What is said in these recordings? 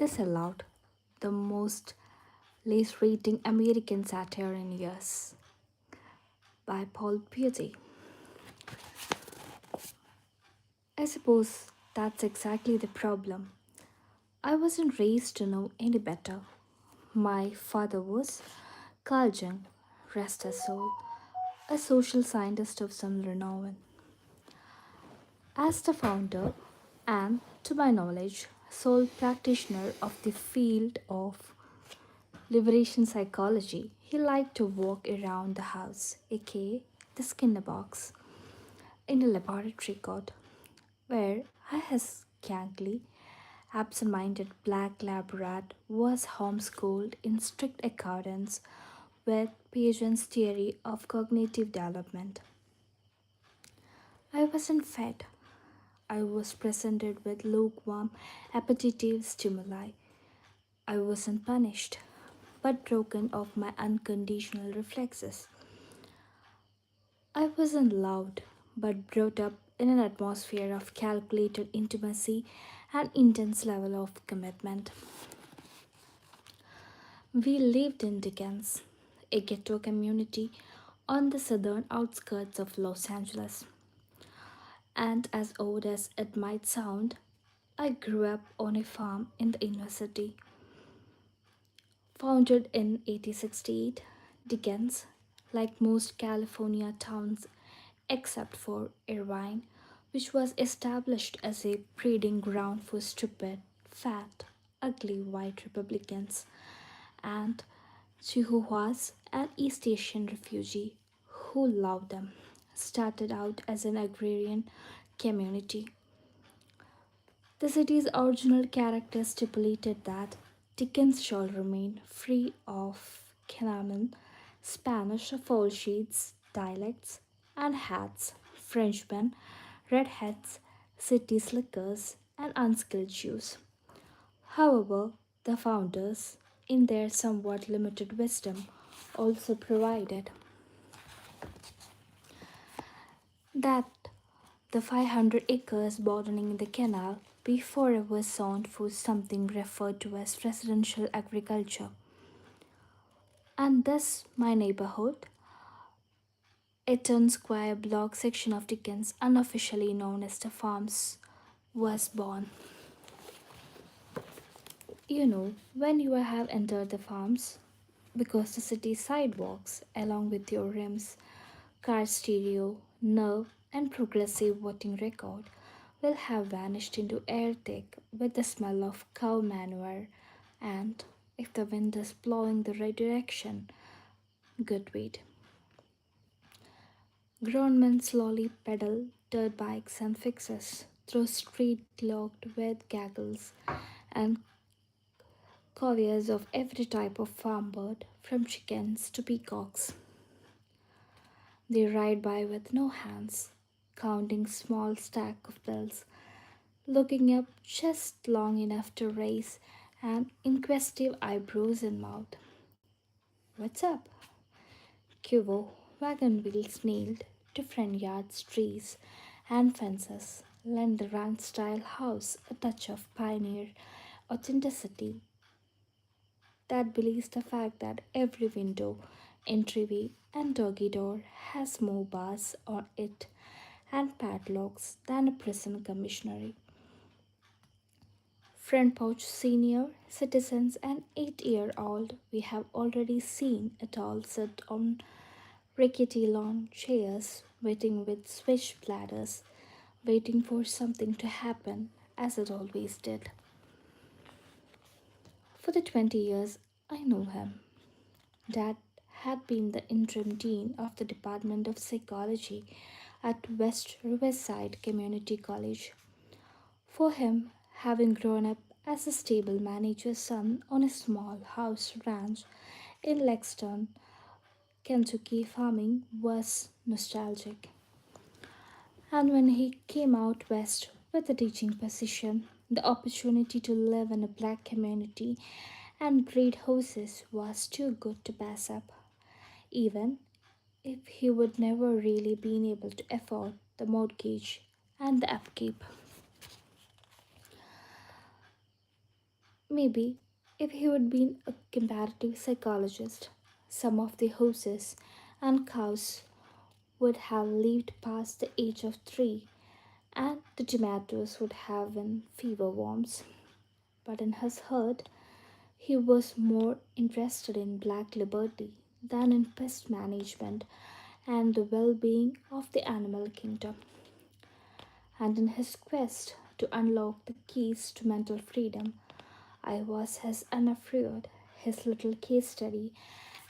The Sellout, the most least rating American satire in years, by Paul Beauty. I suppose that's exactly the problem. I wasn't raised to know any better. My father was Carl Jung, rest his soul, a social scientist of some renown. As the founder, and to my knowledge, sole practitioner of the field of liberation psychology, he liked to walk around the house, aka the Skinner box, in a laboratory coat, where his gangly, absent minded black lab rat was homeschooled in strict accordance with Piaget's theory of cognitive development. I wasn't fed. I was presented with lukewarm appetitive stimuli. I wasn't punished, but broken of my unconditional reflexes. I wasn't loved, but brought up in an atmosphere of calculated intimacy and intense level of commitment. We lived in Dickens, a ghetto community on the southern outskirts of Los Angeles. And as odd as it might sound, I grew up on a farm in the inner city. Founded in 1868, Dickens, like most California towns except for Irvine, which was established as a breeding ground for stupid, fat, ugly white Republicans and Chihuahuas, an East Asian refugee who loved them, started out as an agrarian community. The city's original character stipulated that Dickens shall remain free of Canaan, Spanish foul sheets, dialects, and hats, Frenchmen, redheads, city slickers, and unskilled Jews. However, the founders, in their somewhat limited wisdom, also provided that the 500 acres bordering the canal be forever zoned for something referred to as residential agriculture. And thus, my neighborhood, a 10 square block section of Dickens, unofficially known as the Farms, was born. You know, when you have entered the farms, because the city sidewalks, along with your rims, car stereo, nerve, and progressive voting record, will have vanished into air thick with the smell of cow manure, and if the wind is blowing the right direction, good weed. Grown men slowly pedal dirt bikes and fixes through street locked with gaggles and caviars of every type of farm bird, from chickens to peacocks. They ride by with no hands, counting small stack of bills, looking up just long enough to raise an inquisitive eyebrows and mouth. What's up? Cubo, wagon wheels nailed to front yards, trees, and fences lend the ranch style house a touch of pioneer authenticity that believes the fact that every window, entryway, and doggy door has more bars on it and padlocks than a prison commissionary. Front porch senior citizens and 8-year-old, we have already seen it all sit on rickety lawn chairs, waiting with switch bladders, waiting for something to happen, as it always did. For the 20 years I know him, Dad had been the interim dean of the Department of Psychology at West Riverside Community College. For him, having grown up as a stable manager's son on a small house ranch in Lexington, Kentucky, farming was nostalgic. And when he came out west with a teaching position, the opportunity to live in a black community and breed horses was too good to pass up, even if he would never really been able to afford the mortgage and the upkeep. Maybe if he had been a comparative psychologist, some of the horses and cows would have lived past the age of 3 and the tomatoes would have been fever worms. But in his heart, he was more interested in black liberty than in pest management and the well being of the animal kingdom. And in his quest to unlock the keys to mental freedom, I was his unafraid, his little case study.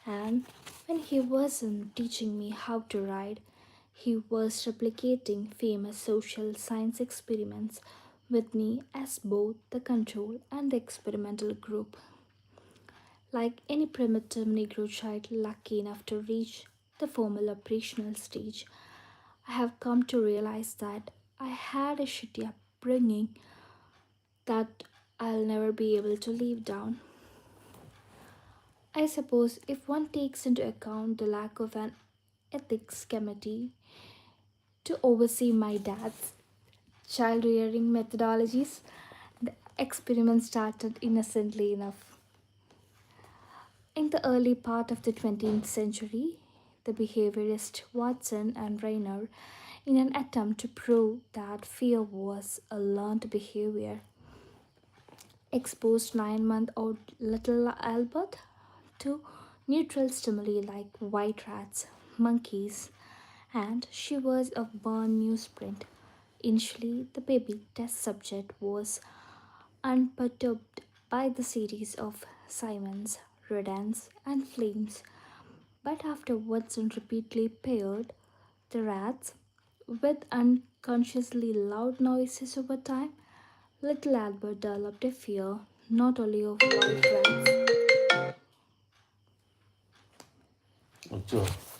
And when he wasn't teaching me how to ride, he was replicating famous social science experiments with me as both the control and the experimental group. Like any primitive Negro child lucky enough to reach the formal operational stage, I have come to realize that I had a shitty upbringing that I'll never be able to live down. I suppose if one takes into account the lack of an ethics committee to oversee my dad's child rearing methodologies, the experiment started innocently enough. In the early part of the 20th century, the behaviorist Watson and Rainer, in an attempt to prove that fear was a learned behavior, exposed 9-month-old little Albert to neutral stimuli like white rats, monkeys, and shivers of burn newsprint. Initially, the baby test subject was unperturbed by the series of sirens, rodents, and flames, but after Watson repeatedly paired the rats with unconsciously loud noises over time, little Albert developed a fear not only of white rats अच्छा